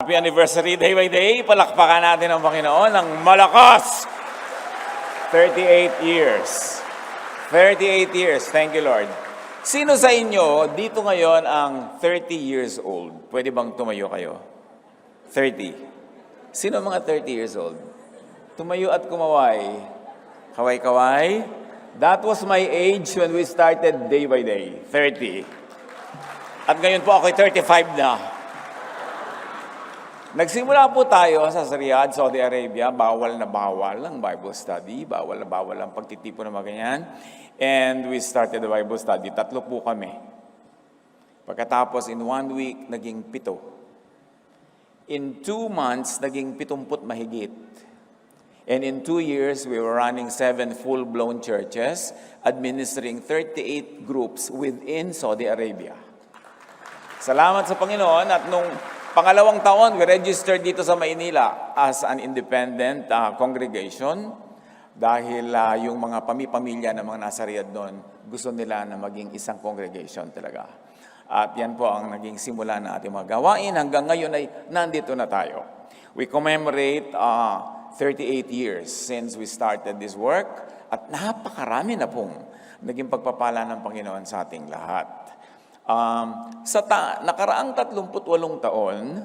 Happy anniversary day by day. Palakpakan natin ang Panginoon ng malakas. 38 years. 38 years. Thank you, Lord. Sino sa inyo dito ngayon ang 30 years old? Pwede bang tumayo kayo? 30. Sino ang mga 30 years old? Tumayo at kumaway. Kaway-kaway. That was my age when we started day by day. 30. At ngayon po ako'y 35 na. Nagsimula po tayo sa Riyadh, Saudi Arabia. Bawal na bawal ang Bible study. Bawal na bawal ang pagtitipon ng mga ganyan. And we started the Bible study. 3 po kami. Pagkatapos, in 1 week, naging 7. In 2 months, naging 70 mahigit. And in 2 years, we were running 7 full-blown churches, administering 38 groups within Saudi Arabia. Salamat sa Panginoon. At nung pangalawang taon, we registered dito sa Maynila as an independent congregation dahil yung mga pamilya ng mga nasa Riyadh doon, gusto nila na maging isang congregation talaga. At yan po ang naging simula ng ating mga gawain. Hanggang ngayon ay nandito na tayo. We commemorate 38 years since we started this work at napakarami na pong naging pagpapala ng Panginoon sa ating lahat. Nakaraang 38 taon,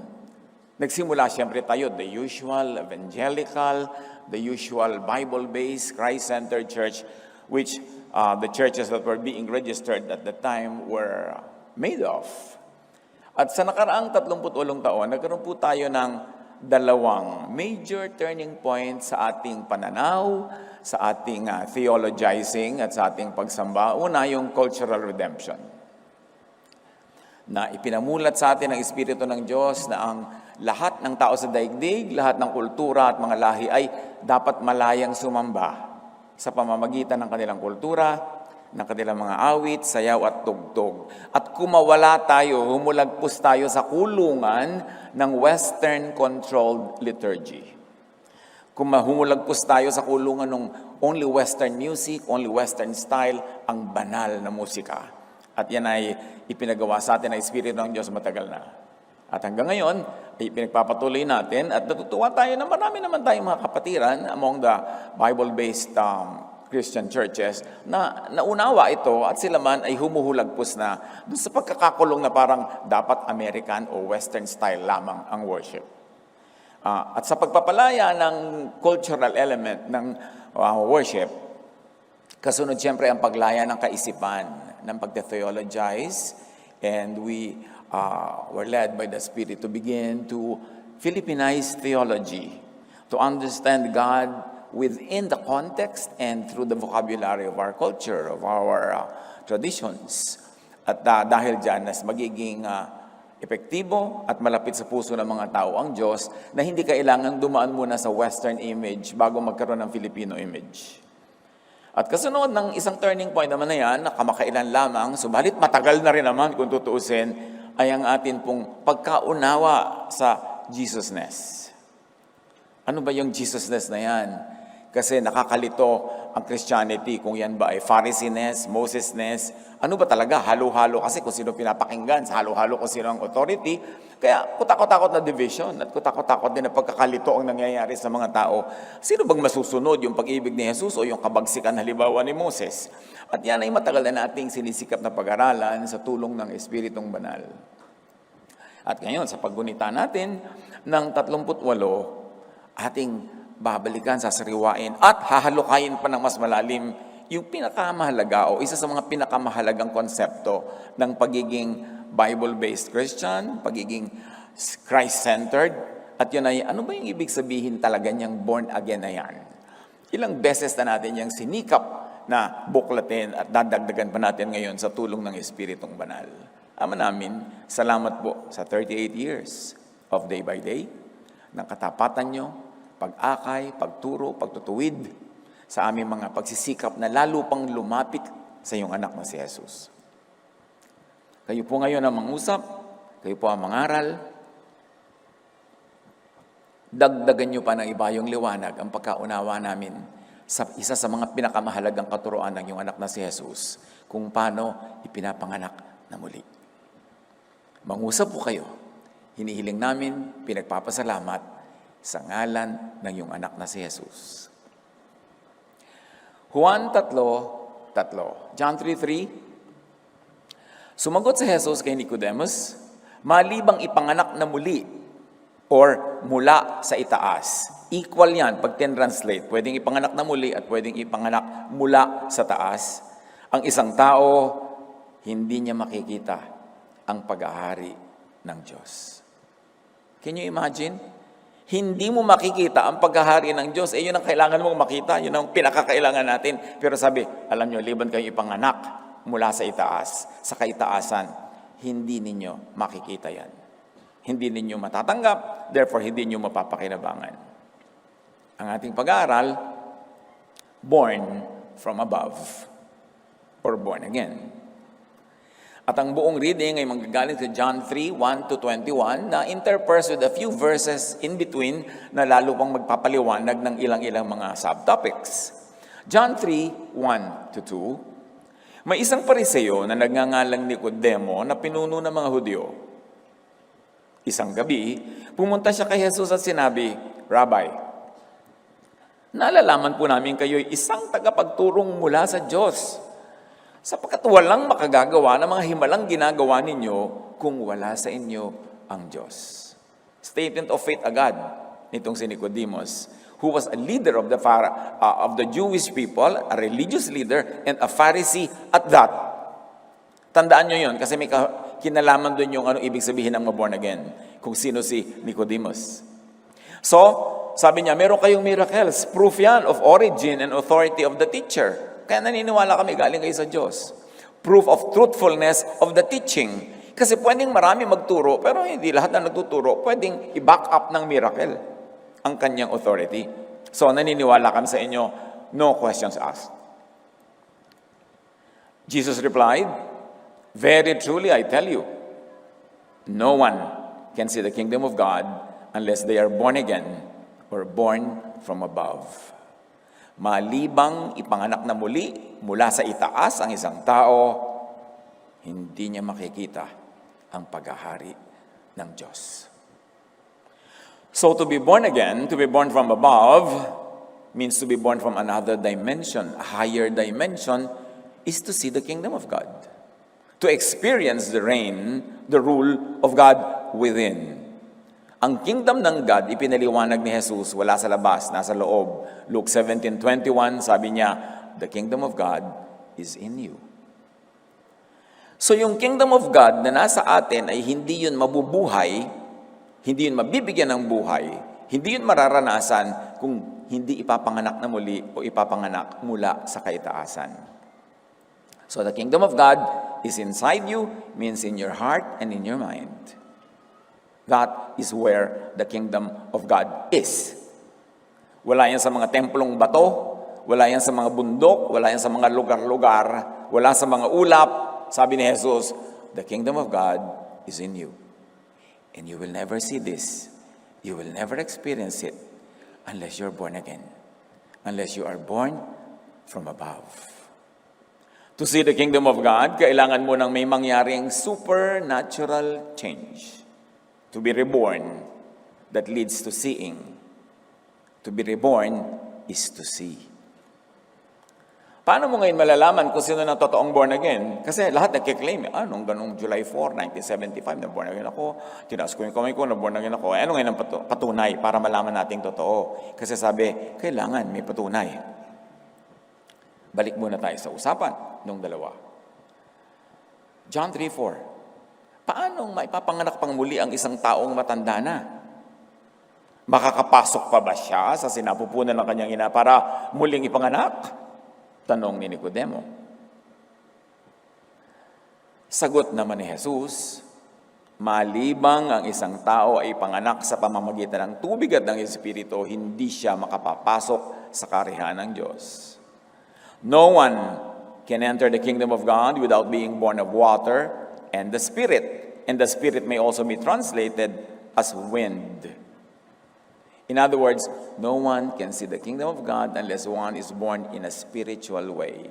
nagsimula siyempre tayo, the usual evangelical, the usual Bible-based, Christ-centered church, which the churches that were being registered at the time were made of. At sa nakaraang 38 taon, nagkaroon po tayo ng 2 major turning points sa ating pananaw, sa ating theologizing at sa ating pagsamba. Una, yung cultural redemption, na ipinamulat sa atin ng Espiritu ng Diyos na ang lahat ng tao sa daigdig, lahat ng kultura at mga lahi ay dapat malayang sumamba sa pamamagitan ng kanilang kultura, ng kanilang mga awit, sayaw at tugtog. At kumawala tayo, humulagpos tayo sa kulungan ng Western-controlled liturgy. Humulagpos tayo sa kulungan ng only Western music, only Western style, ang banal na musika. At yan ay ipinagawa sa atin ng Espiritu ng Diyos matagal na. At hanggang ngayon, ay pinagpapatuloy natin at natutuwa tayo na marami naman tayong mga kapatiran among the Bible-based Christian churches na naunawa ito at sila man ay humuhulagpos na doon sa pagkakakulong na parang dapat American o Western style lamang ang worship. At sa pagpapalaya ng cultural element ng worship, kasunod siyempre ang paglaya ng kaisipan, ng pagte-theologize, and we were led by the Spirit to begin to Philippinize theology, to understand God within the context and through the vocabulary of our culture, of our traditions. At dahil dyan, mas magiging epektibo at malapit sa puso ng mga tao ang Diyos na hindi kailangan dumaan muna sa Western image bago magkaroon ng Filipino image. At kasunod ng isang turning point naman na yan, na kamakailan lamang, subalit matagal na rin naman kung tutuusin, ay ang atin pong pagkaunawa sa Jesusness. Ano ba yung Jesusness na yan? Kasi nakakalito ang Christianity kung yan ba ay Pharisee-ness, Moses-ness. Ano ba talaga? Halo-halo kasi kung sino pinapakinggan, sa halo-halo kung sino ang authority. Kaya kutakot-takot na division at kutakot-takot din na pagkakalito ang nangyayari sa mga tao. Sino bang masusunod, yung pag-ibig ni Jesus o yung kabagsikan halimbawa ni Moses? At yan ay matagal na nating sinisikap na pag-aralan sa tulong ng Espiritong Banal. At ngayon, sa paggunita natin ng 38, ating babalikan, sasariwain at hahalukayin pa ng mas malalim yung pinakamahalaga o isa sa mga pinakamahalagang konsepto ng pagiging Bible-based Christian, pagiging Christ-centered. At yun ay, ano ba yung ibig sabihin talaga niyang born again na yan? Ilang beses na natin yung sinikap na buklatin at dadagdagan pa natin ngayon sa tulong ng Espiritong Banal. Ama namin, salamat po sa 38 years of day by day, ng katapatan nyo, pag-akay, pagturo, pagtutuwid sa aming mga pagsisikap na lalo pang lumapit sa iyong anak na si Jesus. Kayo po ngayon ang mangusap, kayo po ang mangaral, dagdagan nyo pa ng iba yung liwanag, ang pagkaunawa namin sa isa sa mga pinakamahalagang katuruan ng iyong anak na si Jesus, kung paano ipinapanganak na muli. Mangusap po kayo, hinihiling namin, pinagpapasalamat sa ngalan ng iyong anak na si Jesus. Juan 3:3. John 3:3. Sumagot si Jesus kay Nicodemus, malibang ipanganak na muli or mula sa itaas. Equal yan pag translate. Pwedeng ipanganak na muli at pwedeng ipanganak mula sa taas. Ang isang tao, hindi niya makikita ang pag-ahari ng Diyos. Can you imagine? Hindi mo makikita ang paghahari ng Diyos. Yun ang kailangan mong makita. Yun ang pinakakailangan natin. Pero sabi, alam nyo, liban kayo ipanganak mula sa itaas, sa kaitaasan, hindi ninyo makikita yan. Hindi ninyo matatanggap, therefore hindi ninyo mapapakinabangan. Ang ating pag-aaral, born from above, or born again. At ang buong reading ay manggagaling sa John 3:1-21 na interspersed with a few verses in between na lalo pang magpapaliwanag ng ilang-ilang mga subtopics. John 3:1-2, may isang Pariseo na nagngangalang Nicodemo na pinuno ng mga Hudyo. Isang gabi, pumunta siya kay Jesus at sinabi, Rabbi, nalalaman po namin kayo'y isang tagapagturong mula sa Diyos, sapagkat walang makagagawa ng mga himalang ginagawa ninyo kung wala sa inyo ang Diyos. Statement of faith agad nitong si Nicodemus, who was a leader of the Jewish people, a religious leader, and a Pharisee at that. Tandaan nyo yun, kasi may kinalaman doon yung ano ibig sabihin ng born again, kung sino si Nicodemus. So, sabi niya, meron kayong miracles, proof yan of origin and authority of the teacher. Kaya naniniwala kami galing kayo sa Diyos. Proof of truthfulness of the teaching. Kasi pwedeng marami magturo, pero hindi lahat na nagtuturo, pwedeng i-back up ng miracle ang kanyang authority. So, naniniwala kami sa inyo, no questions asked. Jesus replied, very truly I tell you, no one can see the kingdom of God unless they are born again or born from above. Malibang ipanganak na muli mula sa itaas ang isang tao, hindi niya makikita ang paghahari ng Diyos. So to be born again, to be born from above, means to be born from another dimension. A higher dimension is to see the kingdom of God. To experience the reign, the rule of God within. Ang kingdom ng God, ipinaliwanag ni Jesus, wala sa labas, nasa loob. Luke 17:21, sabi niya, the kingdom of God is in you. So yung kingdom of God na nasa atin ay hindi yun mabubuhay, hindi yun mabibigyan ng buhay, hindi yun mararanasan kung hindi ipapanganak na muli o ipapanganak mula sa kaitaasan. So the kingdom of God is inside you, means in your heart and in your mind. That is where the kingdom of God is. Wala yan sa mga templong bato, wala yan sa mga bundok, wala yan sa mga lugar-lugar, wala sa mga ulap. Sabi ni Jesus, the kingdom of God is in you. And you will never see this. You will never experience it unless you're born again. Unless you are born from above. To see the kingdom of God, kailangan mo nang may mangyaring supernatural change. To be reborn, that leads to seeing. To be reborn is to see. Paano mo ngayon malalaman kung sino na totoong born again? Kasi lahat nagkiklaim, nung ganung July 4, 1975, na born again ako. Tinaas ko yung kamay ko, na born again ako. Ano ngayon ang patunay para malaman nating totoo? Kasi sabi, kailangan may patunay. Balik muna tayo sa usapan nung dalawa. John 3:4. Paano maipapanganak pang muli ang isang taong matanda na? Makakapasok pa ba siya sa sinapupunan ng kanyang ina para muling ipanganak? Tanong ni Nicodemo. Sagot naman ni Jesus, malibang ang isang tao ay ipanganak sa pamamagitan ng tubig at ng Espiritu, hindi siya makapapasok sa karihan ng Diyos. No one can enter the kingdom of God without being born of water and the Spirit. And the Spirit may also be translated as wind. In other words, no one can see the kingdom of God unless one is born in a spiritual way.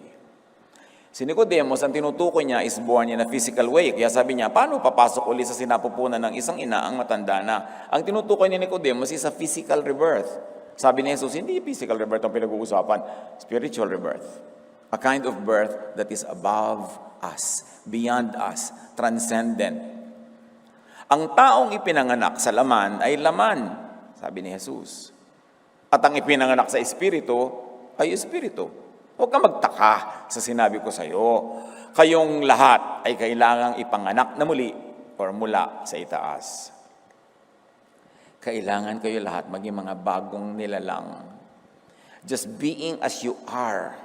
Si Nicodemus, ang tinutukoy niya is born in a physical way. Kaya sabi niya, paano papasok ulit sa sinapupunan ng isang ina ang matanda na? Ang tinutukoy ni Nicodemus is a physical rebirth. Sabi ni Jesus, hindi physical rebirth ang pinag-uusapan, spiritual rebirth. A kind of birth that is above us, beyond us, transcendent. Ang taong ipinanganak sa laman ay laman, sabi ni Jesus. At ang ipinanganak sa espiritu ay espiritu. Huwag ka magtaka sa sinabi ko sa iyo. Kayong lahat ay kailangang ipanganak na muli or mula sa itaas. Kailangan kayo lahat maging mga bagong nilalang. Just being as you are,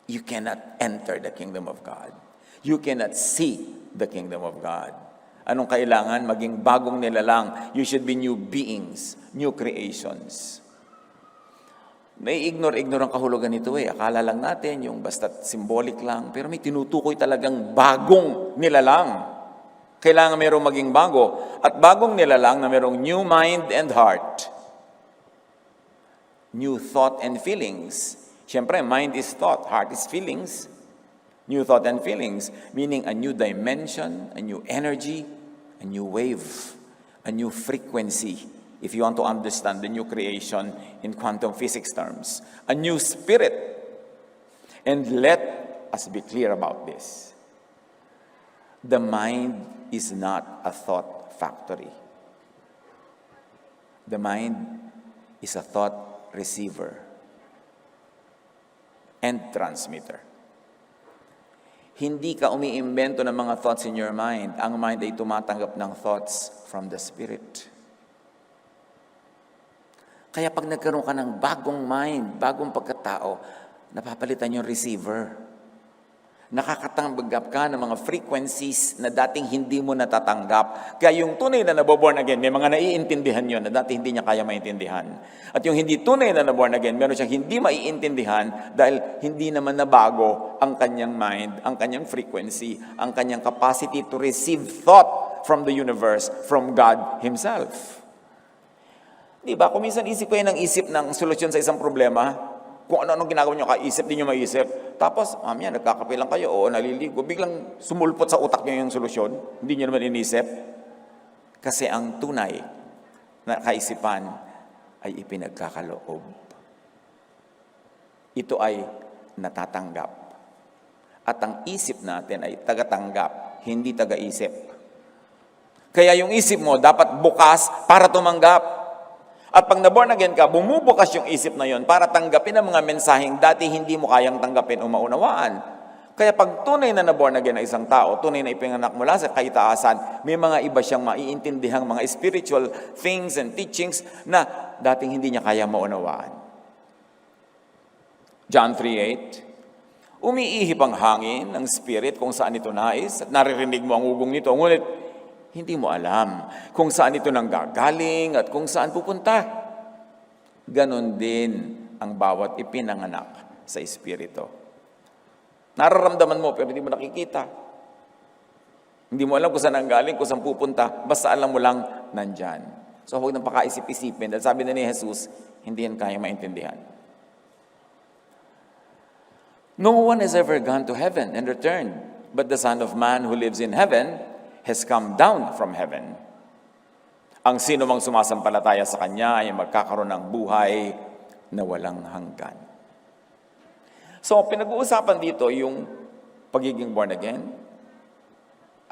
you cannot enter the kingdom of God. You cannot see the kingdom of God. Anong kailangan? Maging bagong nilalang. You should be new beings, new creations. May ignore ang kahulugan nito eh. Akala lang natin yung basta't symbolic lang. Pero may tinutukoy talagang bagong nilalang. Kailangan mayroong maging bago. At bagong nilalang na mayroong new mind and heart. New thought and feelings. Siyempre, mind is thought, heart is feelings. New thought and feelings, meaning a new dimension, a new energy, a new wave, a new frequency. If you want to understand the new creation in quantum physics terms, a new spirit. And let us be clear about this. The mind is not a thought factory. The mind is a thought receiver and transmitter. Hindi ka umiimbento ng mga thoughts in your mind. Ang mind ay tumatanggap ng thoughts from the Spirit. Kaya pag nagkaroon ka ng bagong mind, bagong pagkatao, napapalitan yung receiver. Nakakatanggap ka ng mga frequencies na dating hindi mo natatanggap. Kaya yung tunay na naboborn again, may mga naiintindihan yun na dati hindi niya kaya maintindihan. At yung hindi tunay na naborn again, meron siyang hindi maiintindihan dahil hindi naman nabago ang kanyang mind, ang kanyang frequency, ang kanyang capacity to receive thought from the universe, from God Himself. Di ba? Kung minsan isip kayo ng isip ng solusyon sa isang problema, kung ano-anong ginagawa nyo, kaisip din nyo maisip. Tapos, mamaya, nagkakape lang kayo, o naliligo, biglang sumulpot sa utak nyo yung solusyon, hindi nyo naman inisip. Kasi ang tunay na kaisipan ay ipinagkakaloob. Ito ay natatanggap. At ang isip natin ay tagatanggap, hindi tagaisip. Kaya yung isip mo dapat bukas para tumanggap. At pag na-born again ka, bumubukas yung isip na yon para tanggapin ang mga mensaheng dati hindi mo kayang tanggapin o maunawaan. Kaya pag tunay na na-born again na isang tao, tunay na ipinanganak mula sa kaitaasan, may mga iba siyang maiintindihang mga spiritual things and teachings na dating hindi niya kaya maunawaan. John 3:8, umiihip ang hangin ng spirit kung saan ito nais at naririnig mo ang ugong nito. Ngunit hindi mo alam kung saan ito nanggagaling at kung saan pupunta. Ganon din ang bawat ipinanganak sa Espiritu. Nararamdaman mo pero hindi mo nakikita. Hindi mo alam kung saan nanggaling, kung saan pupunta. Basta alam mo lang, nandyan. So huwag nang pakaisip-isipin. Dahil sabi na ni Jesus, hindi yan kaya maintindihan. No one has ever gone to heaven and returned, but the Son of Man who lives in heaven has come down from heaven. Ang sino mang sumasampalataya sa Kanya ay magkakaroon ng buhay na walang hanggan. So, pinag-uusapan dito yung pagiging born again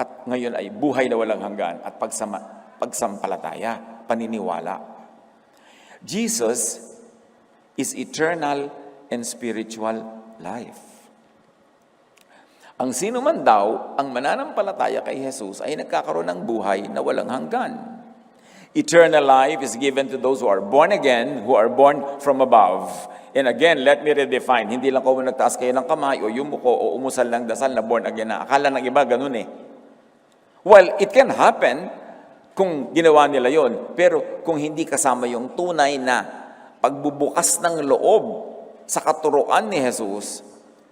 at ngayon ay buhay na walang hanggan at pagsampalataya, paniniwala. Jesus is eternal and spiritual life. Ang sino man daw ang mananampalataya kay Jesus ay nagkakaroon ng buhay na walang hanggan. Eternal life is given to those who are born again, who are born from above. And again, let me redefine. Hindi lang kung nagtaas kayo ng kamay o yumuko o umusal ng dasal na born again na. Akala ng iba ganun eh. Well, it can happen kung ginawa nila yon. Pero kung hindi kasama yung tunay na pagbubukas ng loob sa katuruan ni Jesus,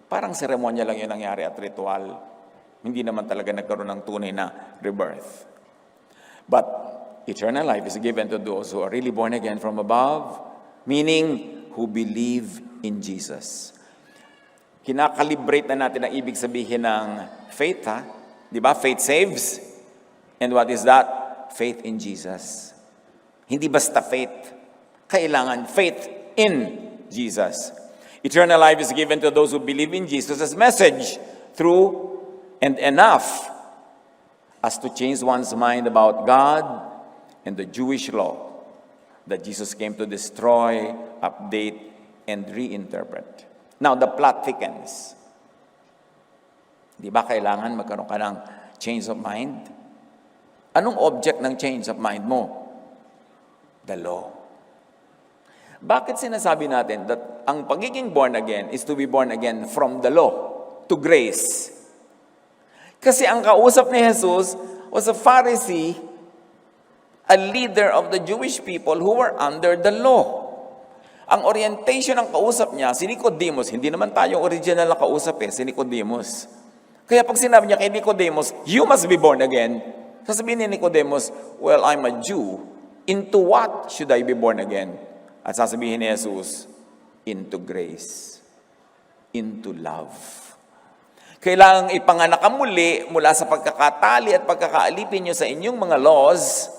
parang seremonya lang yun nangyari at ritual. Hindi naman talaga nagkaroon ng tunay na rebirth. But eternal life is given to those who are really born again from above, meaning who believe in Jesus. Kinakalibrate na natin ang ibig sabihin ng faith, ha? Di ba? Faith saves. And what is that? Faith in Jesus. Hindi basta faith. Kailangan faith in Jesus. Eternal life is given to those who believe in Jesus' message through and enough as to change one's mind about God and the Jewish law that Jesus came to destroy, update, and reinterpret. Now, the plot thickens. Di ba kailangan magkaroon ka ng change of mind? Anong object ng change of mind mo? The law. Bakit sinasabi natin that ang pagiging born again is to be born again from the law to grace? Kasi ang kausap ni Jesus was a Pharisee, a leader of the Jewish people who were under the law. Ang orientation ng kausap niya, si Nicodemus, hindi naman tayo original na kausap si Nicodemus. Kaya pag sinabi niya kay Nicodemus, you must be born again, sasabihin ni Nicodemus, well, I'm a Jew. Into what should I be born again? At sasabihin ni Jesus, into grace, into love. Kailangang ipanganak ka muli mula sa pagkakatali at pagkakaalipin niyo sa inyong mga laws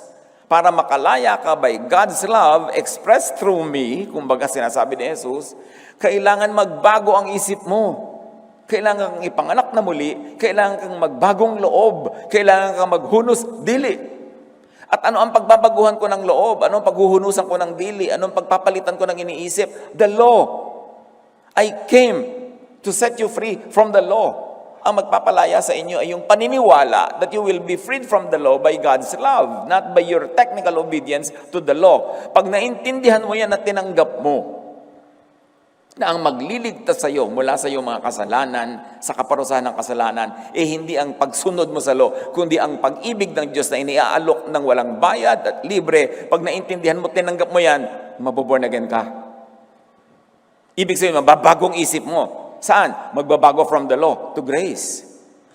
para makalaya ka by God's love expressed through me, kumbaga sinasabi ni Jesus, kailangan magbago ang isip mo. Kailangan kang ipanganak na muli, kailangan kang magbagong loob, kailangan kang maghunos dili. At ano ang pagbabaguhan ko ng loob? Ano ang paghuhunusan ko ng dili? Ano ang pagpapalitan ko ng iniisip? The law. I came to set you free from the law. Ang magpapalaya sa inyo ay yung paniniwala that you will be freed from the law by God's love, not by your technical obedience to the law. Pag naintindihan mo yan at tinanggap mo, na ang magliligtas sa iyo mula sa iyong mga kasalanan, sa kaparusahan ng kasalanan, hindi ang pagsunod mo sa law, kundi ang pag-ibig ng Diyos na iniaalok ng walang bayad at libre. Pag naintindihan mo, tinanggap mo yan, maboborn again ka. Ibig sabihin, mababagong isip mo. Saan? Magbabago from the law to grace.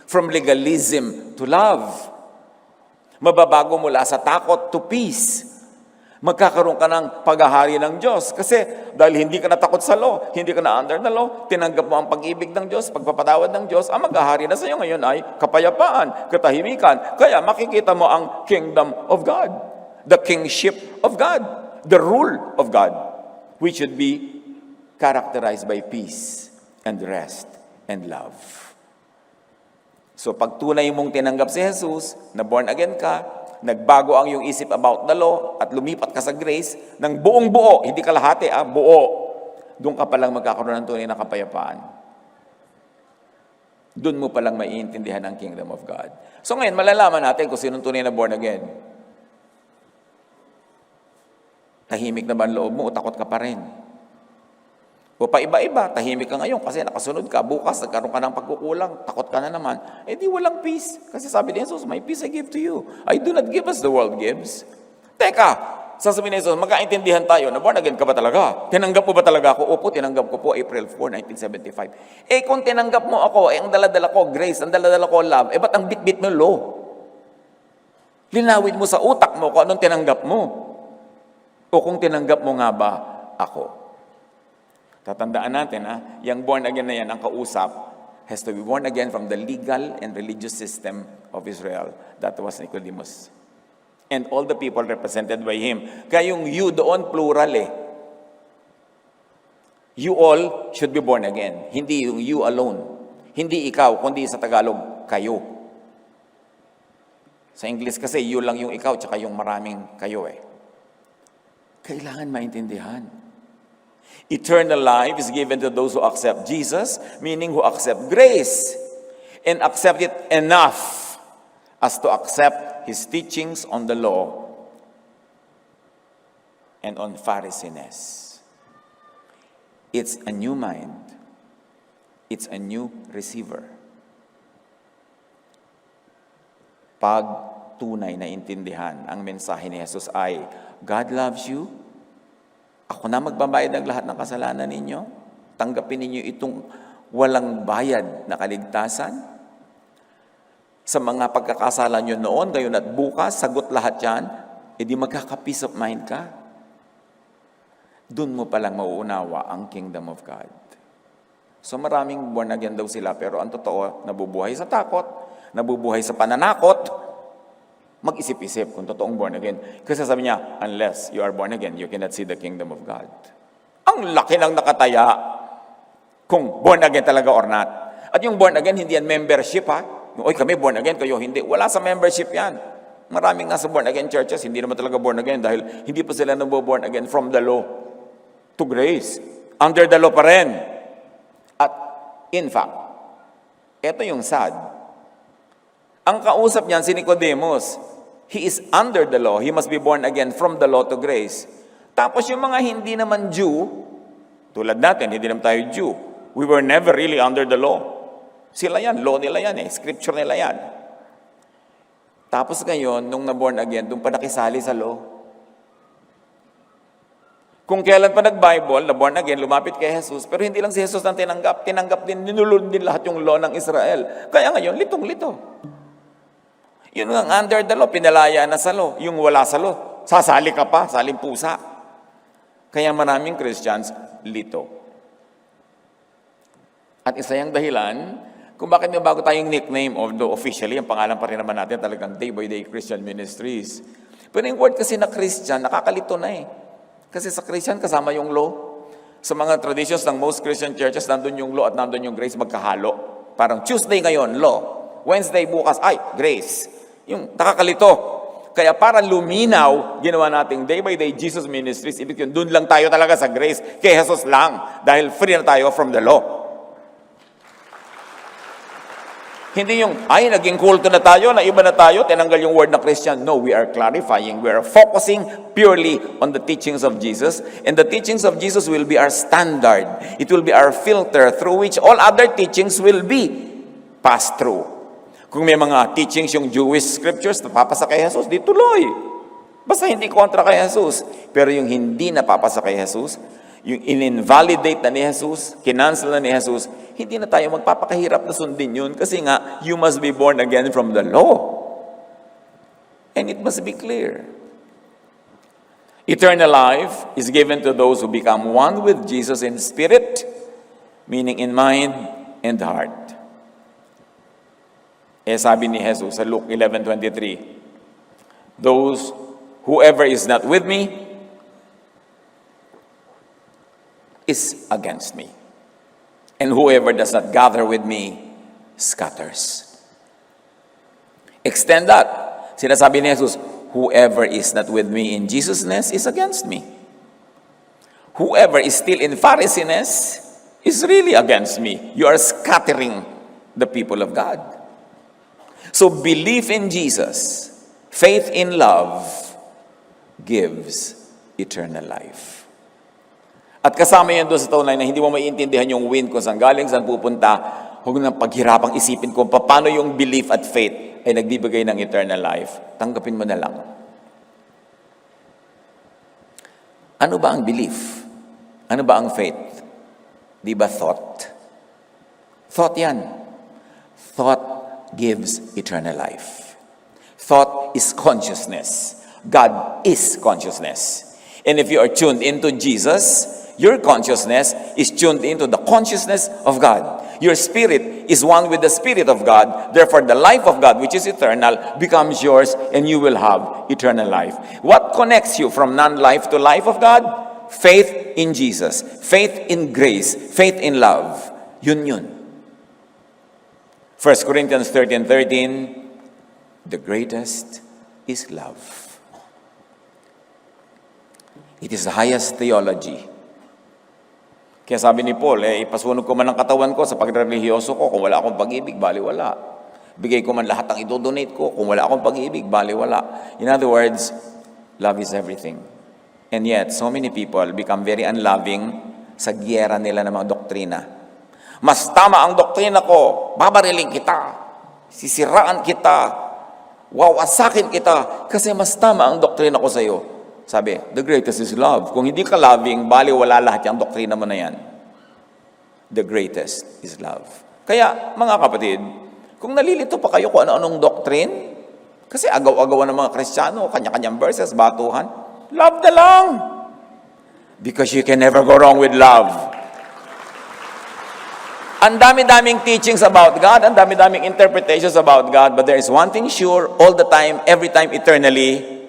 From legalism to love. Mababago mula sa takot to peace. Magkakaroon ka ng paghahari ng Diyos. Kasi dahil hindi ka natakot sa law, hindi ka na under the law, tinanggap mo ang pag-ibig ng Diyos, pagpapatawad ng Diyos, ang maghahari na sa iyo ngayon ay kapayapaan, katahimikan. Kaya makikita mo ang kingdom of God, the kingship of God, the rule of God, which should be characterized by peace and rest and love. So pag tunay mong tinanggap si Jesus, na born again ka, nagbago ang iyong isip about the law, at lumipat ka sa grace, ng buong buo, hindi kalahati, buo, doon ka palang magkakaroon ng tunay na kapayapaan. Doon mo palang maiintindihan ang kingdom of God. So ngayon, malalaman natin kung sinong tunay na born again. Tahimik na ba ang loob mo o takot ka pa rin? O paiba-iba, tahimik ka ngayon kasi nakasunod ka. Bukas, nagkaroon ka ng pagkukulang, takot ka na naman. Di walang peace. Kasi sabi ni Jesus, my peace I give to you. I do not give as the world gives. Teka, sasabihin ni Jesus, magkaintindihan tayo na born again ka ba talaga? Tinanggap mo ba talaga ako? Opo, tinanggap ko po April 4, 1975. Kung tinanggap mo ako, ang daladala ko grace, ang daladala ko love, ba't ang bit-bit mo law? Linawin mo sa utak mo kung anong tinanggap mo. O kung tinanggap mo nga ba ako. Tatandaan natin, yung born again na yan, ang kausap, has to be born again from the legal and religious system of Israel. That was Nicodemus. And all the people represented by him. Kaya yung you doon, plural You all should be born again. Hindi yung you alone. Hindi ikaw, kundi sa Tagalog, kayo. Sa English kasi, you lang yung ikaw, tsaka yung maraming kayo Kailangan maintindihan. Eternal life is given to those who accept Jesus, meaning who accept grace, and accept it enough as to accept His teachings on the law and on Pharisees. It's a new mind. It's a new receiver. Pag tunay na intindihan ang mensahe ni Jesus ay, God loves you, ako na magbabayad ng lahat ng kasalanan ninyo. Tanggapin ninyo itong walang bayad na kaligtasan. Sa mga pagkakasala nyo noon, ngayon at bukas, sagot lahat yan, di magkaka-peace of mind ka. Doon mo palang mauunawa ang kingdom of God. So maraming born again daw sila, pero ang totoo, nabubuhay sa takot, nabubuhay sa pananakot, mag-isip-isip kung totoong born again. Kasi sabi niya, unless you are born again, you cannot see the kingdom of God. Ang laki ng nakataya kung born again talaga or not. At yung born again, hindi yan membership ha. Oy, kami born again, kayo hindi. Wala sa membership yan. Maraming nasa born again churches, hindi naman talaga born again dahil hindi pa sila born again from the law to grace. Under the law pa rin. At in fact, ito yung sad. Ang kausap niyan si Nicodemus, he is under the law. He must be born again from the law to grace. Tapos yung mga hindi naman Jew, tulad natin, hindi naman tayo Jew. We were never really under the law. Sila yan, law nila yan scripture nila yan. Tapos ngayon, nung na-born again, doon pa nakisali sa law. Kung kailan pa nag-Bible, na-born again, lumapit kay Jesus, pero hindi lang si Jesus ang tinanggap. Tinanggap din, ninulod din lahat yung law ng Israel. Kaya ngayon, litong-lito. Yun ang under the law, pinalaya na sa law. Yung wala sa law, sasali ka pa, saling pusa. Kaya maraming Christians, lito. At isa yung dahilan, kung bakit may bago tayong nickname, although officially, ang pangalan pa rin naman natin talagang Day by Day Christian Ministries. Pero yung word kasi na Christian, nakakalito na Kasi sa Christian, kasama yung law. Sa mga traditions ng most Christian churches, nandun yung law at nandun yung grace magkahalo. Parang Tuesday ngayon, law. Wednesday bukas, grace. Yung nakakalito. Kaya para luminaw, ginawa nating Day by Day Jesus Ministries. Ibig yun, dun lang tayo talaga sa grace. Kay Jesus lang. Dahil free na tayo from the law. Hindi yung, naging kulto na tayo, na iba na tayo, tinanggal yung word na Christian. No, we are clarifying. We are focusing purely on the teachings of Jesus. And the teachings of Jesus will be our standard. It will be our filter through which all other teachings will be passed through. Kung may mga teachings yung Jewish scriptures na papasa kay Jesus, di tuloy. Basta hindi kontra kay Jesus. Pero yung hindi napapasa kay Jesus, yung in-invalidate na ni Jesus, kinancel na ni Jesus, hindi na tayo magpapakahirap na sundin yun kasi nga, you must be born again from the law. And it must be clear. Eternal life is given to those who become one with Jesus in spirit, meaning in mind and heart. Sabi ni Jesus sa Luke 11:23, whoever is not with me is against me. And whoever does not gather with me scatters. Extend that. Sinasabi ni Jesus, whoever is not with me in Jesusness is against me. Whoever is still in Phariseeness is really against me. You are scattering the people of God. So belief in Jesus, faith in love, gives eternal life. At kasama yan doon sa taon na hindi mo maiintindihan yung wind kung saan galing, saan pupunta, huwag nang paghirapang isipin kung paano yung belief at faith ay nagbibigay ng eternal life. Tanggapin mo na lang. Ano ba ang belief? Ano ba ang faith? Di ba thought? Thought yan. Thought gives eternal life. Thought is consciousness. God is consciousness. And if you are tuned into Jesus, your consciousness is tuned into the consciousness of God. Your spirit is one with the Spirit of God. Therefore, the life of God, which is eternal, becomes yours and you will have eternal life. What connects you from non-life to life of God? Faith in Jesus. Faith in grace. Faith in love. Yun. 1 Corinthians 13:13, the greatest is love. It is the highest theology. Kaya sabi ni Paul, ipasunog ko man ang katawan ko sa pagre-religyoso ko, kung wala akong pag-ibig, baliwala. Bigay ko man lahat ng idodonate ko, kung wala akong pag-ibig, baliwala. In other words, love is everything. And yet, so many people become very unloving sa giyera nila ng mga doktrina. Mas tama ang doktrina ko, babariling kita, sisiraan kita, wawasakin kita, kasi mas tama ang doktrina ko sa iyo. Sabi, the greatest is love. Kung hindi ka loving, baliwala lahat yung doktrina mo na yan. The greatest is love. Kaya, mga kapatid, kung nalilito pa kayo kung ano-anong doctrine, kasi agaw-agawan ng mga Kristiyano, kanya-kanyang verses, batuhan, love na lang. Because you can never go wrong with love. Ang dami-daming teachings about God, ang dami-daming interpretations about God, but there is one thing sure, all the time, every time, eternally,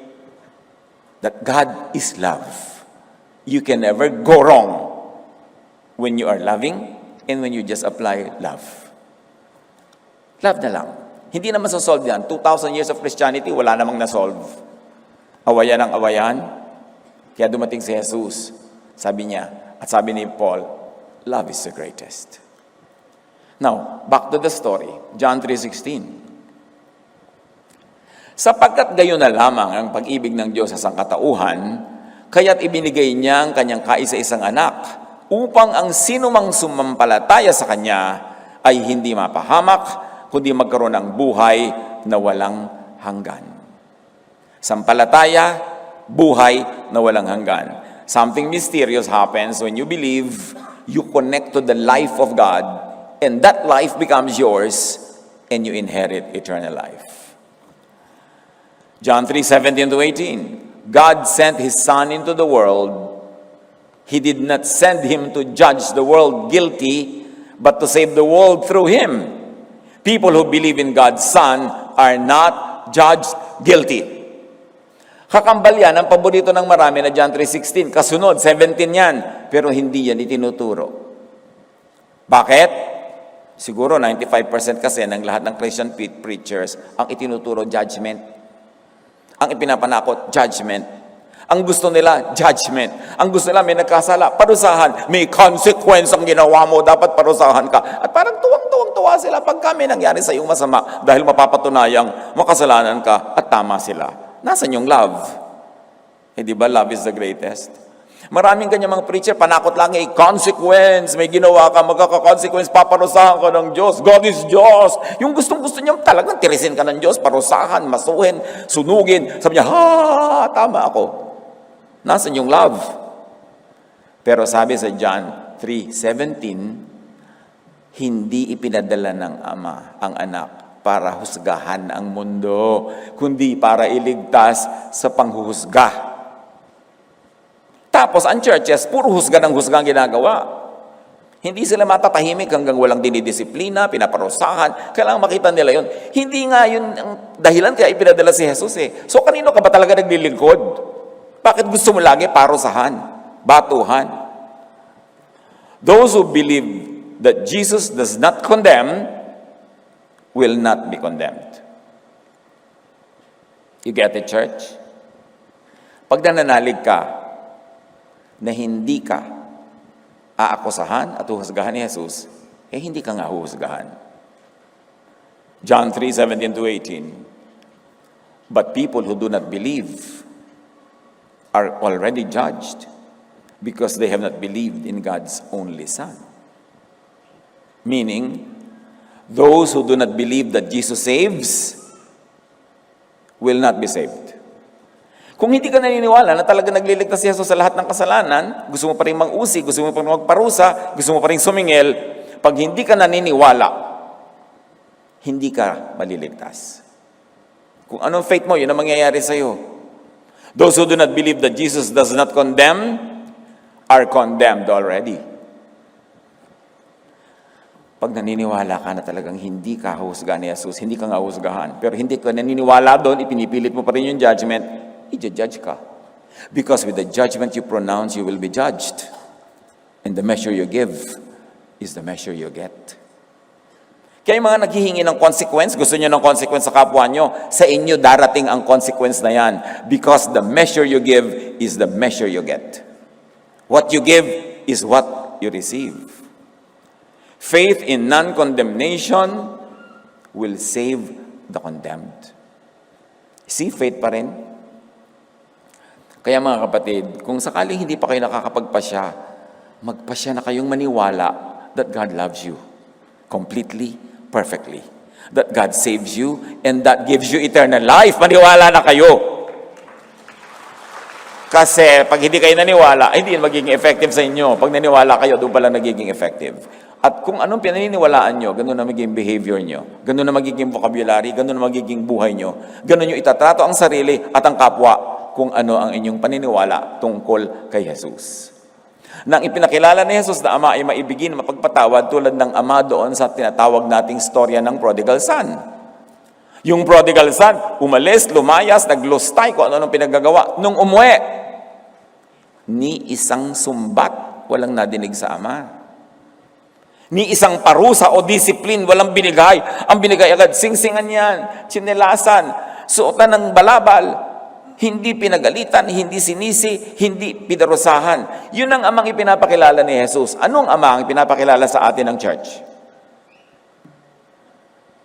that God is love. You can never go wrong when you are loving and when you just apply love. Love na lang. Hindi naman solve yan. 2,000 years of Christianity, wala namang na-solve. Awayan ang awayan. Kaya dumating si Jesus. Sabi niya, at sabi ni Paul, love is the greatest. Now, back to the story. John 3:16. Sapagkat gayon na lamang ang pag-ibig ng Diyos sa sangkatauhan, kaya't ibinigay niya ang kanyang kaisa-isang anak, upang ang sinumang sumampalataya sa Kanya ay hindi mapahamak, kundi magkaroon ng buhay na walang hanggan. Sampalataya, buhay na walang hanggan. Something mysterious happens when you believe, you connect to the life of God, and that life becomes yours, and you inherit eternal life. John 3:17-18. God sent His Son into the world. He did not send Him to judge the world guilty, but to save the world through Him. People who believe in God's Son are not judged guilty. Kakambal yan, ang paborito ng marami na John 3:16. Kasunod, 17 yan. Pero hindi yan itinuturo. Bakit? Siguro 95% kasi ng lahat ng Christian preachers, ang itinuturo, judgment. Ang ipinapanakot, judgment. Ang gusto nila, judgment. Ang gusto nila, may nagkasala, parusahan. May consequence ang ginawa mo, dapat parusahan ka. At parang tuwang-tuwa sila pag kami nangyari sa iyong masama dahil mapapatunayang makasalanan ka at tama sila. Nasaan yung love? Eh di ba love is the greatest? Maraming kanya mga preacher, panakot lang, consequence, may ginawa ka, magkaka-consequence, paparusahan ka ng Diyos. God is Diyos. Yung gustong-gusto niya, talagang tirisin ka ng Diyos, parusahan, masuhin, sunugin. Sabi niya, tama ako. Nasaan yung love? Pero sabi sa John 3:17, hindi ipinadala ng Ama ang anak para husgahan ang mundo, kundi para iligtas sa panghuhusga. Tapos ang churches, puro husga ng husga ang ginagawa. Hindi sila matatahimik hanggang walang dinidisiplina, pinaparusahan. Kailangan makita nila yun. Hindi nga yun ang dahilan kaya ipinadala si Jesus eh. So kanino ka ba talaga naglilingkod? Bakit gusto mo lagi parusahan, batuhan? Those who believe that Jesus does not condemn will not be condemned. You get it, church? Pag nananalig ka, na hindi ka aakusahan at uhusgahan ni Jesus, eh hindi ka nga uhusgahan. John 3:17-18. But people who do not believe are already judged because they have not believed in God's only Son. Meaning, those who do not believe that Jesus saves will not be saved. Kung hindi ka naniniwala na talaga nagliligtas si Jesus sa lahat ng kasalanan, gusto mo pa rin mang-usig, gusto mo pa rin magparusa, gusto mo pa rin sumingil, pag hindi ka naniniwala, hindi ka maliligtas. Kung anong faith mo, yun ang mangyayari sa'yo. Those who do not believe that Jesus does not condemn are condemned already. Pag naniniwala ka na talagang hindi ka husgahan ni Jesus, hindi ka nga husgahan, pero hindi ka naniniwala doon, ipinipilit mo pa rin yung judgment, i-judge ka. Because with the judgment you pronounce, you will be judged. And the measure you give is the measure you get. Kaya yung mga naghihingi ng consequence, gusto nyo ng consequence sa kapwa nyo, sa inyo darating ang consequence na yan. Because the measure you give is the measure you get. What you give is what you receive. Faith in non-condemnation will save the condemned. See, faith pa rin. Kaya mga kapatid, kung sakaling hindi pa kayo nakakapagpasya, magpasya na kayong maniwala that God loves you completely, perfectly. That God saves you and that gives you eternal life. Maniwala na kayo. Kasi pag hindi kayo naniwala, hindi yun magiging effective sa inyo. Pag naniwala kayo, doon pala nagiging effective. At kung anong pinaniniwalaan nyo, ganun na magiging behavior nyo. Ganun na magiging vocabulary, ganun na magiging buhay nyo. Ganun nyo itatrato ang sarili at ang kapwa kung ano ang inyong paniniwala tungkol kay Jesus. Nang ipinakilala ni Jesus na Ama ay maibigin, mapagpatawad tulad ng Ama doon sa tinatawag nating storya ng prodigal son. Yung prodigal son, umalis, lumayas, naglustay, kung ano-anong pinagagawa. Nung umuwi, ni isang sumbat walang nadinig sa Ama. Ni isang parusa o disiplin walang binigay. Ang binigay agad, singsingan yan, tsinelasan, suotan ng balabal. Hindi pinagalitan, hindi sinisi, hindi pinarusahan. Yun ang amang ipinapakilala ni Jesus. Anong amang ipinapakilala sa atin ng church?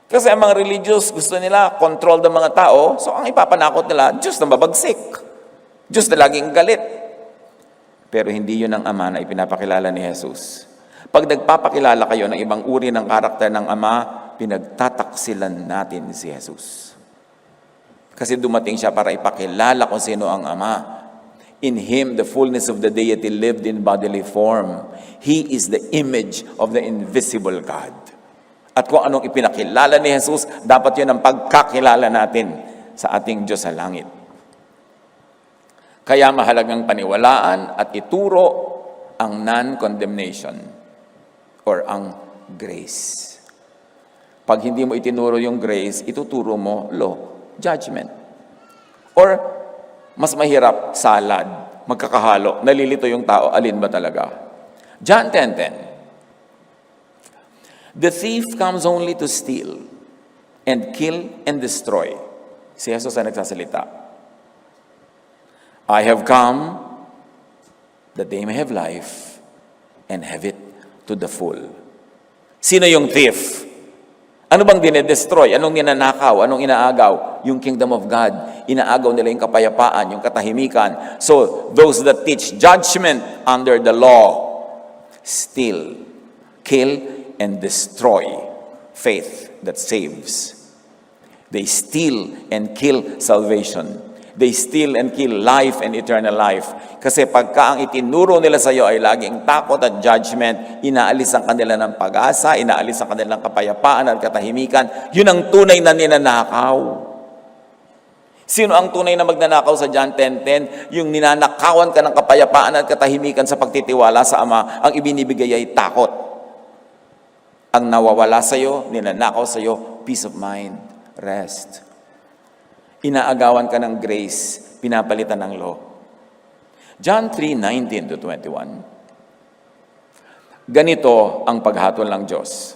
Kasi ang mga religious, gusto nila control ng mga tao, so ang ipapanakot nila, Diyos na mabagsik. Diyos na laging galit. Pero hindi yun ang ama na ipinapakilala ni Jesus. Pag nagpapakilala kayo ng ibang uri ng karakter ng Ama, pinagtataksilan natin si Jesus. Kasi dumating siya para ipakilala kung sino ang Ama. In Him, the fullness of the deity lived in bodily form. He is the image of the invisible God. At kung anong ipinakilala ni Jesus, dapat yun ang pagkakilala natin sa ating Diyos sa langit. Kaya mahalagang paniwalaan at ituro ang non-condemnation or ang grace. Pag hindi mo itinuro yung grace, ituturo mo law. Judgment. Or, mas mahirap, salad, magkakahalo, nalilito yung tao, alin ba talaga? John 10:10. The thief comes only to steal and kill and destroy. Si Jesus ang nagsasalita. I have come that they may have life and have it to the full. Sino yung thief? Ano bang dinedestroy? Anong ninanakaw? Anong inaagaw? Yung kingdom of God. Inaagaw nila yung kapayapaan, yung katahimikan. So, those that teach judgment under the law, steal, kill, and destroy faith that saves. They steal and kill salvation. They steal and kill life and eternal life. Kasi pagka ang itinuro nila sa iyo ay laging takot at judgment, inaalis ang kanila ng pag-asa, inaalis ang kanilang kapayapaan at katahimikan, yun ang tunay na ninanakaw. Sino ang tunay na magnanakaw sa John 10:10? Yung ninanakawan ka ng kapayapaan at katahimikan sa pagtitiwala sa Ama, ang ibinibigay ay takot. Ang nawawala sa iyo, ninanakaw sa iyo, peace of mind, rest. Inaagawan ka ng grace, pinapalitan ng law. John 3:19-21. Ganito ang paghatol ng Diyos.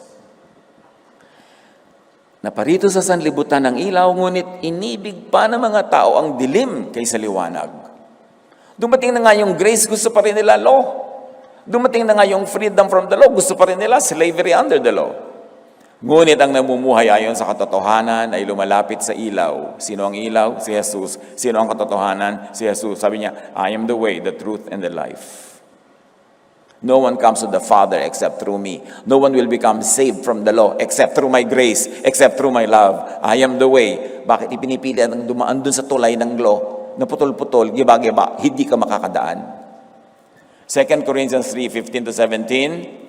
Naparito sa sanlibutan ng ilaw, ngunit inibig pa ng mga tao ang dilim kaysa liwanag. Dumating na nga yung grace, gusto pa rin nila law. Dumating na nga yung freedom from the law, gusto pa rin nila slavery under the law. Ngunit ang namumuhay ayon sa katotohanan ay lumalapit sa ilaw. Sino ang ilaw? Si Jesus. Sino ang katotohanan? Si Jesus. Sabi niya, I am the way, the truth, and the life. No one comes to the Father except through me. No one will become saved from the law except through my grace, except through my love. I am the way. Bakit ipinipili ang dumaan dun sa tulay ng law na putol-putol, giba-giba, hindi ka makakadaan? 2 Corinthians 3:15-17.